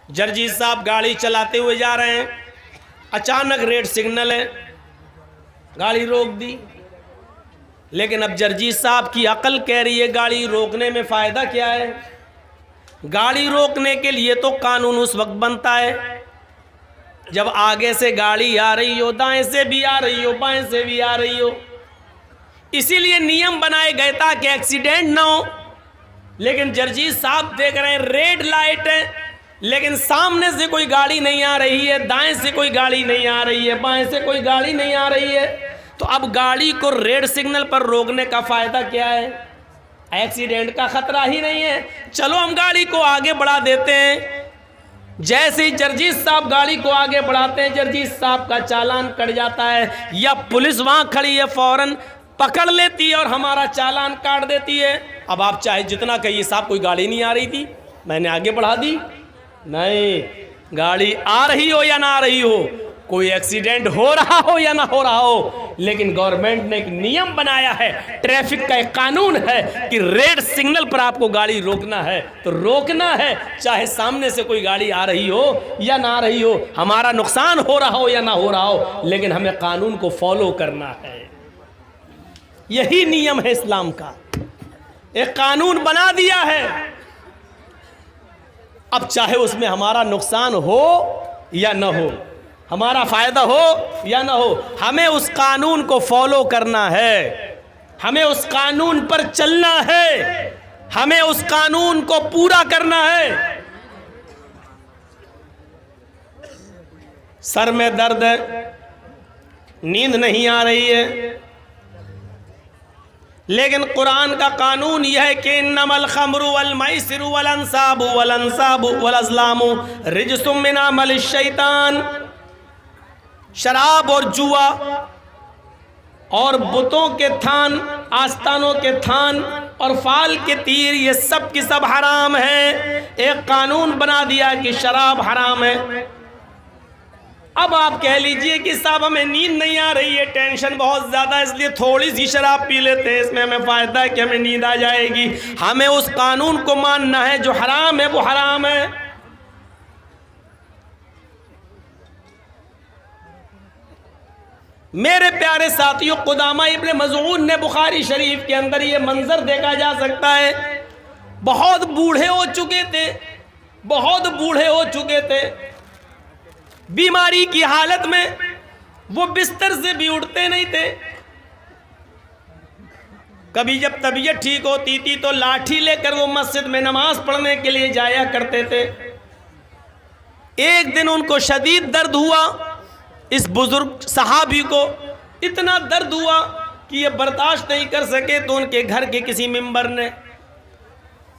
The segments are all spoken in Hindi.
जर्जी साहब गाड़ी चलाते हुए जा रहे हैं, अचानक रेड सिग्नल है, गाड़ी रोक दी। लेकिन अब जर्जी साहब की अकल कह रही है गाड़ी रोकने में फ़ायदा क्या है। गाड़ी रोकने के लिए तो कानून उस वक्त बनता है जब आगे से गाड़ी आ रही हो, दाएं से भी आ रही हो, बाएं से भी आ रही हो। इसीलिए नियम बनाए गए ताकि एक्सीडेंट ना हो। लेकिन जर्जी साहब देख रहे हैं रेड लाइट है, लेकिन सामने से कोई गाड़ी नहीं आ रही है, दाएं से कोई गाड़ी नहीं आ रही है, बाएं से कोई गाड़ी नहीं आ रही है। तो अब गाड़ी को रेड सिग्नल पर रोकने का फायदा क्या है? एक्सीडेंट का खतरा ही नहीं है, चलो हम गाड़ी को आगे बढ़ा देते हैं। जैसे ही जर्जी साहब गाड़ी को आगे बढ़ाते हैं, जर्जी साहब का चालान कट जाता है, या पुलिस वहां खड़ी है फौरन पकड़ लेती है और हमारा चालान काट देती है। अब आप चाहे जितना कहिए साहब कोई गाड़ी नहीं आ रही थी, मैंने आगे बढ़ा दी। नहीं, गाड़ी आ रही हो या ना आ रही हो, कोई एक्सीडेंट हो रहा हो या ना हो रहा हो, लेकिन गवर्नमेंट ने एक नियम बनाया है, ट्रैफिक का एक कानून है कि रेड सिग्नल पर आपको गाड़ी रोकना है तो रोकना है, चाहे सामने से कोई गाड़ी आ रही हो या ना आ रही हो, हमारा नुकसान हो रहा हो या ना हो रहा हो, लेकिन हमें कानून को फॉलो करना है। यही नियम है इस्लाम का, एक कानून बना दिया है। अब चाहे उसमें हमारा नुकसान हो या ना हो, हमारा फायदा हो या ना हो, हमें उस कानून को फॉलो करना है, हमें उस कानून पर चलना है, हमें उस कानून को पूरा करना है। सर में दर्द है, नींद नहीं आ रही है, लेकिन कुरान का कानून यह है कि इन्नमल खम्रु वल मैसिरु वल अंसाबु वल अज़लामु रिज्सुम मिन अमलिश शैतान। शराब और जुआ और बुतों के थान, आस्थानों के थान और फाल के तीर, ये सब की सब हराम है। एक कानून बना दिया कि शराब हराम है। अब आप कह लीजिए कि साहब हमें नींद नहीं आ रही है, टेंशन बहुत ज़्यादा, इसलिए थोड़ी सी शराब पी लेते हैं, इसमें हमें फ़ायदा है कि हमें नींद आ जाएगी। हमें उस कानून को मानना है, जो हराम है वो हराम है। मेरे प्यारे साथियों, कुदामा इब्न मज़ऊन ने बुखारी शरीफ के अंदर ये मंजर देखा जा सकता है। बहुत बूढ़े हो चुके थे, बहुत बूढ़े हो चुके थे, बीमारी की हालत में वो बिस्तर से भी उठते नहीं थे। कभी जब तबीयत ठीक होती थी तो लाठी लेकर वो मस्जिद में नमाज पढ़ने के लिए जाया करते थे। एक दिन उनको शदीद दर्द हुआ, इस बुजुर्ग सहाबी को इतना दर्द हुआ कि ये बर्दाश्त नहीं कर सके, तो उनके घर के किसी मेंबर ने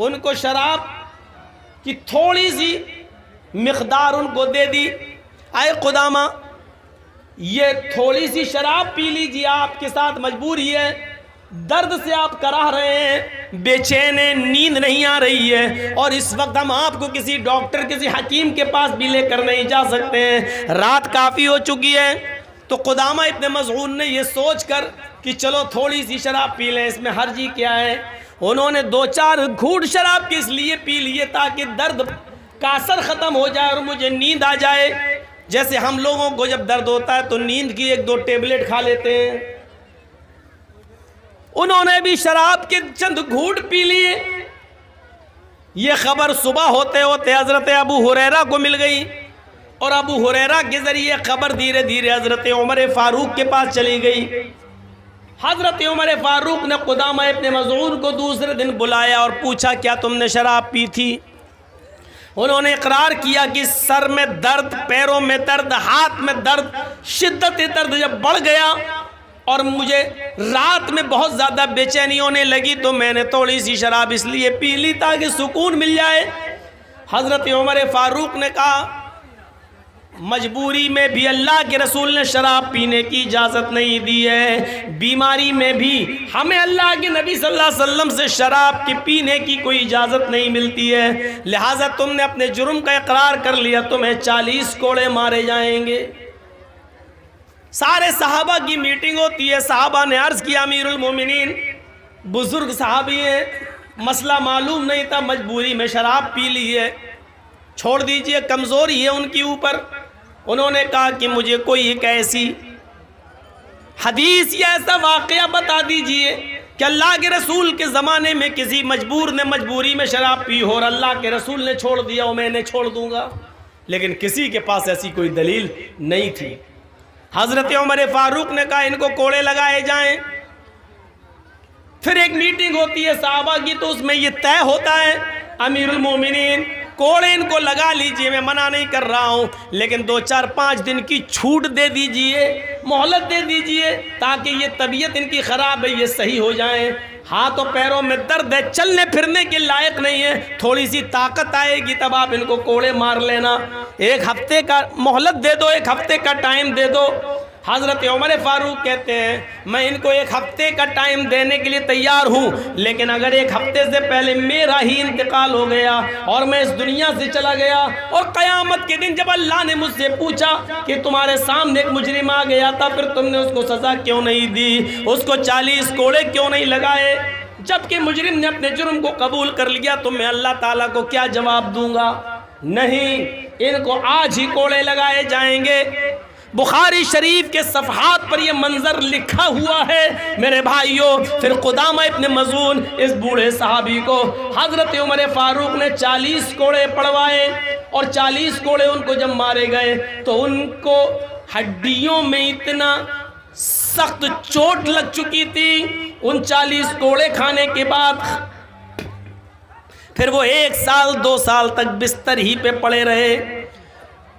उनको शराब की थोड़ी सी मिक़दार उनको दे दी। आए खुदामा, ये थोड़ी सी शराब पी लीजिए, आपके साथ मजबूरी है, दर्द से आप कराह रहे हैं, बेचैन हैं, नींद नहीं आ रही है, और इस वक्त हम आपको किसी डॉक्टर, किसी हकीम के पास भी लेकर नहीं जा सकते हैं, रात काफ़ी हो चुकी है। तो कुदामा इब्न मज़ऊन ने ये सोचकर कि चलो थोड़ी सी शराब पी लें, इसमें हर्जी क्या है, उन्होंने 2-4 घूंट शराब के इसलिए पी लिए ताकि दर्द का असर ख़त्म हो जाए और मुझे नींद आ जाए। जैसे हम लोगों को जब दर्द होता है तो नींद की 1-2 टेबलेट खा लेते हैं, उन्होंने भी शराब के चंद घूंट पी लिए। ये खबर सुबह होते होते हजरत अबू हुरैरा को मिल गई, और अबू हुरैरा के जरिए खबर धीरे धीरे हजरत उमर फारूक के पास चली गई। हजरत उमर फारूक ने कुदामा इब्न मज़ऊन को दूसरे दिन बुलाया और पूछा, क्या तुमने शराब पी थी? उन्होंने इकरार किया कि सर में दर्द, पैरों में दर्द, हाथ में दर्द, शिद्दत दर्द जब बढ़ गया और मुझे रात में बहुत ज़्यादा बेचैनी होने लगी तो मैंने थोड़ी सी शराब इसलिए पी ली ताकि सुकून मिल जाए। हज़रत उमर फ़ारूक ने कहा, मजबूरी में भी अल्लाह के रसूल ने शराब पीने की इजाज़त नहीं दी है, बीमारी में भी हमें अल्लाह के नबी सल्लल्लाहु अलैहि वसल्लम से शराब के पीने की कोई इजाज़त नहीं मिलती है, लिहाजा तुमने अपने जुर्म का इकरार कर लिया, तुम्हें 40 कोड़े मारे जाएंगे। सारे सहाबा की मीटिंग होती है, सहाबा ने अर्ज़ किया, अमीरुल मोमिनीन, बुज़ुर्ग सहाबी हैं, मसला मालूम नहीं था, मजबूरी में शराब पी ली है। छोड़ दीजिए, कमज़ोरी है उनकी ऊपर। उन्होंने कहा कि मुझे कोई एक ऐसी हदीस या ऐसा वाक़या बता दीजिए कि अल्लाह के रसूल के ज़माने में किसी मजबूर ने मजबूरी में शराब पी हो और अल्लाह के रसूल ने छोड़ दिया और मैंने छोड़ दूंगा। लेकिन किसी के पास ऐसी कोई दलील नहीं थी। हज़रत उमर फारूक ने कहा इनको कोड़े लगाए जाएं। फिर एक मीटिंग होती है सहाबा की, तो उसमें ये तय होता है अमीरुल मोमिनीन कोड़े इनको लगा लीजिए, मैं मना नहीं कर रहा हूँ, लेकिन 2-4-5 दिन की छूट दे दीजिए, मोहलत दे दीजिए, ताकि ये तबीयत इनकी ख़राब है ये सही हो जाए। हाथों पैरों में दर्द है, चलने फिरने के लायक नहीं है, थोड़ी सी ताकत आएगी तब आप इनको कोड़े मार लेना। 1 हफ्ते का मोहलत दे दो, 1 हफ्ते का टाइम दे दो। हज़रत उमर फारूक कहते हैं मैं इनको 1 हफ्ते का टाइम देने के लिए तैयार हूँ, लेकिन अगर 1 हफ्ते से पहले मेरा ही इंतकाल हो गया और मैं इस दुनिया से चला गया और क़यामत के दिन जब अल्लाह ने मुझसे पूछा कि तुम्हारे सामने एक मुजरिम आ गया था, फिर तुमने उसको सज़ा क्यों नहीं दी, उसको 40 कोड़े क्यों नहीं लगाए, जबकि मुजरिम ने अपने जुर्म को कबूल कर लिया, तो मैं अल्लाह ताला को क्या जवाब दूंगा? नहीं, इनको आज ही कोड़े लगाए जाएंगे। बुखारी शरीफ के सफ़हात पर यह मंजर लिखा हुआ है मेरे भाइयों। फिर कुदामा इब्न मज़ून इस बूढ़े सहाबी को हज़रत उमर फारूक ने 40 कोड़े पड़वाए और 40 कोड़े उनको जब मारे गए तो उनको हड्डियों में इतना सख्त चोट लग चुकी थी उन 40 कोड़े खाने के बाद। फिर वो 1 साल 2 साल तक बिस्तर ही पे पड़े रहे,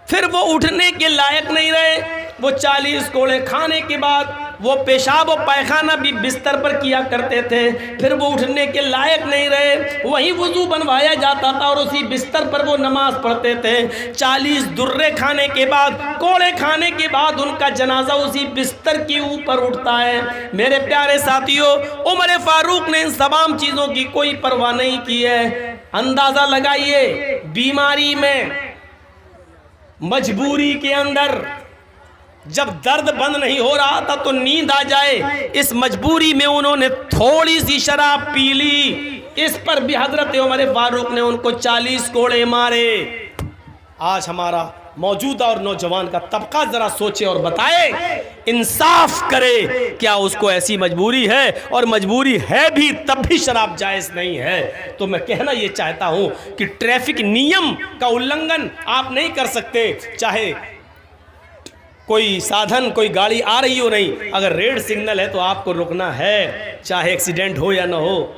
फिर वो उठने के लायक नहीं रहे। वो 40 कोड़े खाने के बाद वो पेशाब और पैखाना भी बिस्तर पर किया करते थे, फिर वो उठने के लायक नहीं रहे, वहीं वुज़ू बनवाया जाता था और उसी बिस्तर पर वो नमाज पढ़ते थे। 40 दुर्रे खाने के बाद, कोड़े खाने के बाद उनका जनाजा उसी बिस्तर के ऊपर उठता है। मेरे प्यारे साथियों, उमर फारूक ने इन तमाम चीज़ों की कोई परवाह नहीं की है। अंदाज़ा लगाइए, बीमारी में, मजबूरी के अंदर जब दर्द बंद नहीं हो रहा था तो नींद आ जाए, इस मजबूरी में उन्होंने थोड़ी सी शराब पी ली, इस पर भी हजरत उमर फारूक ने उनको 40 कोड़े मारे। आज हमारा मौजूदा और नौजवान का तबका ज़रा सोचे और बताए, इंसाफ करे, क्या उसको ऐसी मजबूरी है, और मजबूरी है भी तब भी शराब जायज़ नहीं है। तो मैं कहना ये चाहता हूँ कि ट्रैफिक नियम का उल्लंघन आप नहीं कर सकते, चाहे कोई साधन, कोई गाड़ी आ रही हो नहीं, अगर रेड सिग्नल है तो आपको रुकना है, चाहे एक्सीडेंट हो या ना हो।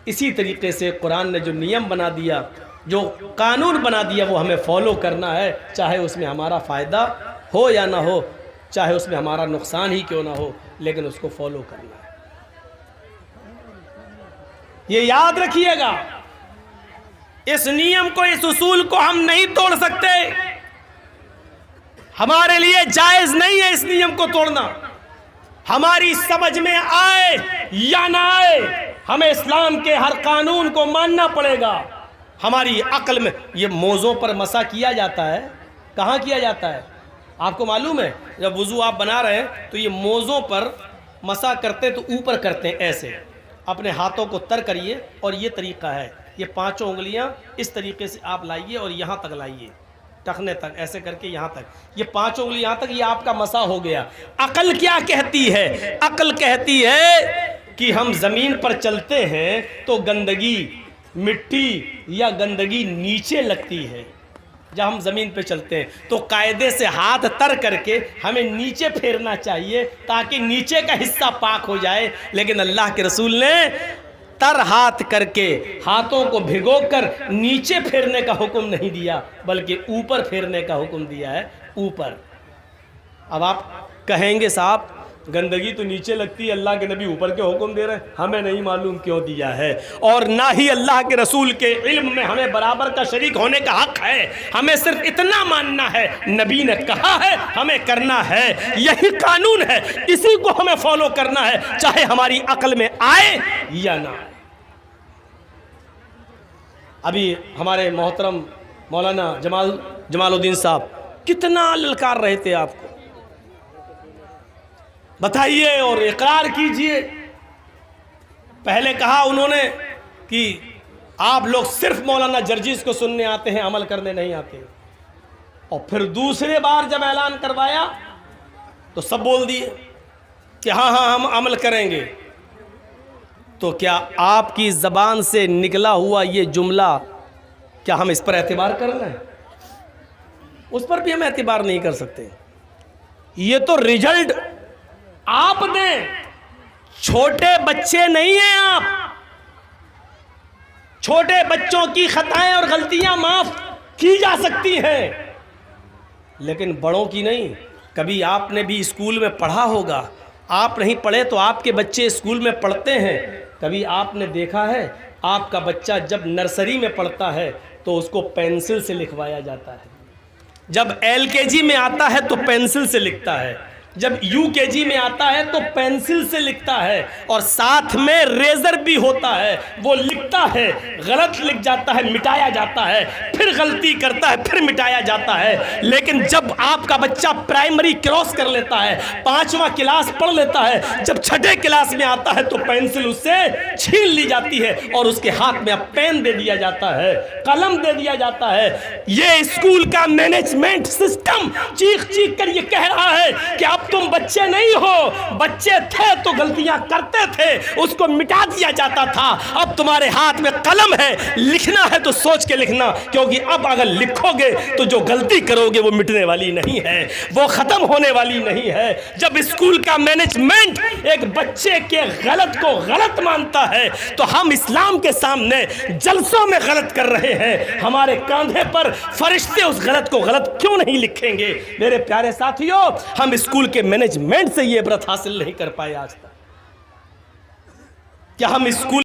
इसी तरीके से कुरान ने जो नियम बना दिया, जो कानून बना दिया, वो हमें फॉलो करना है, चाहे उसमें हमारा फ़ायदा हो या ना हो, चाहे उसमें हमारा नुकसान ही क्यों ना हो, लेकिन उसको फॉलो करना है। ये याद रखिएगा, इस नियम को, इस उसूल को हम नहीं तोड़ सकते। हमारे लिए जायज़ नहीं है इस नियम को तोड़ना। हमारी समझ में आए या ना आए, हमें इस्लाम के हर कानून को मानना पड़ेगा। हमारी अक्ल में ये मोज़ों पर मसा किया जाता है, कहाँ किया जाता है आपको मालूम है? जब वुज़ू आप बना रहे हैं तो ये मोज़ों पर मसा करते तो ऊपर करते हैं, ऐसे अपने हाथों को तर करिए, और ये तरीका है, ये 5 उंगलियां इस तरीके से आप लाइए और यहाँ तक लाइए, टखने तक, ऐसे करके यहाँ तक, ये 5 उंगली यहाँ तक, ये आपका मसा हो गया। अक्ल क्या कहती है? अक्ल कहती है कि हम ज़मीन पर चलते हैं तो गंदगी, मिट्टी या गंदगी नीचे लगती है। जब हम ज़मीन पे चलते हैं तो कायदे से हाथ तर करके हमें नीचे फेरना चाहिए ताकि नीचे का हिस्सा पाक हो जाए। लेकिन अल्लाह के रसूल ने तर हाथ करके, हाथों को भिगोकर नीचे फेरने का हुक्म नहीं दिया, बल्कि ऊपर फेरने का हुक्म दिया है, ऊपर। अब आप कहेंगे साहब गंदगी तो नीचे लगती है, अल्लाह के नबी ऊपर के हुक्म दे रहे हैं, हमें नहीं मालूम क्यों दिया है, और ना ही अल्लाह के रसूल के इल्म में हमें बराबर का शरीक होने का हक है। हमें सिर्फ इतना मानना है, नबी ने कहा है, हमें करना है, यही कानून है, इसी को हमें फॉलो करना है, चाहे हमारी अक्ल में आए या ना आए। अभी हमारे मोहतरम मौलाना जमालुद्दीन साहब कितना ललकार रहे थे आपको, बताइए और इकरार कीजिए। पहले कहा उन्होंने कि आप लोग सिर्फ मौलाना जर्जीस को सुनने आते हैं, अमल करने नहीं आते। और फिर दूसरे बार जब ऐलान करवाया तो सब बोल दिए कि हाँ हाँ हम अमल करेंगे। तो क्या आपकी ज़बान से निकला हुआ ये जुमला, क्या हम इस पर एतबार कर रहे हैं? उस पर भी हम एतबार नहीं कर सकते। ये तो रिजल्ट आप दें, छोटे बच्चे नहीं हैं आप। छोटे बच्चों की खताएं और गलतियां माफ की जा सकती हैं, लेकिन बड़ों की नहीं। कभी आपने भी स्कूल में पढ़ा होगा, आप नहीं पढ़े तो आपके बच्चे स्कूल में पढ़ते हैं। कभी आपने देखा है आपका बच्चा जब नर्सरी में पढ़ता है तो उसको पेंसिल से लिखवाया जाता है, जब एलकेजी में आता है तो पेंसिल से लिखता है, जब यूकेजी में आता है तो पेंसिल से लिखता है, और साथ में रेजर भी होता है। वो लिखता है, गलत लिख जाता है, मिटाया जाता है, फिर गलती करता है, फिर मिटाया जाता है। लेकिन जब आपका बच्चा प्राइमरी क्रॉस कर लेता है, 5वां क्लास पढ़ लेता है, जब 6ठे क्लास में आता है तो पेंसिल उससे छीन ली जाती है और उसके हाथ में अब पेन दे दिया जाता है, कलम दे दिया जाता है। ये स्कूल का मैनेजमेंट सिस्टम चीख चीख कर ये कह रहा है कि अब तुम बच्चे नहीं हो, बच्चे थे तो गलतियां करते थे, उसको मिटा दिया जाता था। अब तुम्हारे हाथ में कलम है, लिखना है तो सोच के लिखना, क्योंकि अब अगर लिखोगे तो जो गलती करोगे वो मिटने वाली नहीं है, वो खत्म होने वाली नहीं है। जब स्कूल का मैनेजमेंट एक बच्चे के गलत को गलत मानता है तो हम इस्लाम के सामने जलसों में गलत कर रहे हैं। हमारे कंधे पर फरिश्ते उस गलत को गलत क्यों नहीं लिखेंगे? मेरे प्यारे साथियों, हम स्कूल के मैनेजमेंट से ये इबरत हासिल नहीं कर पाए आज तक। क्या हम स्कूल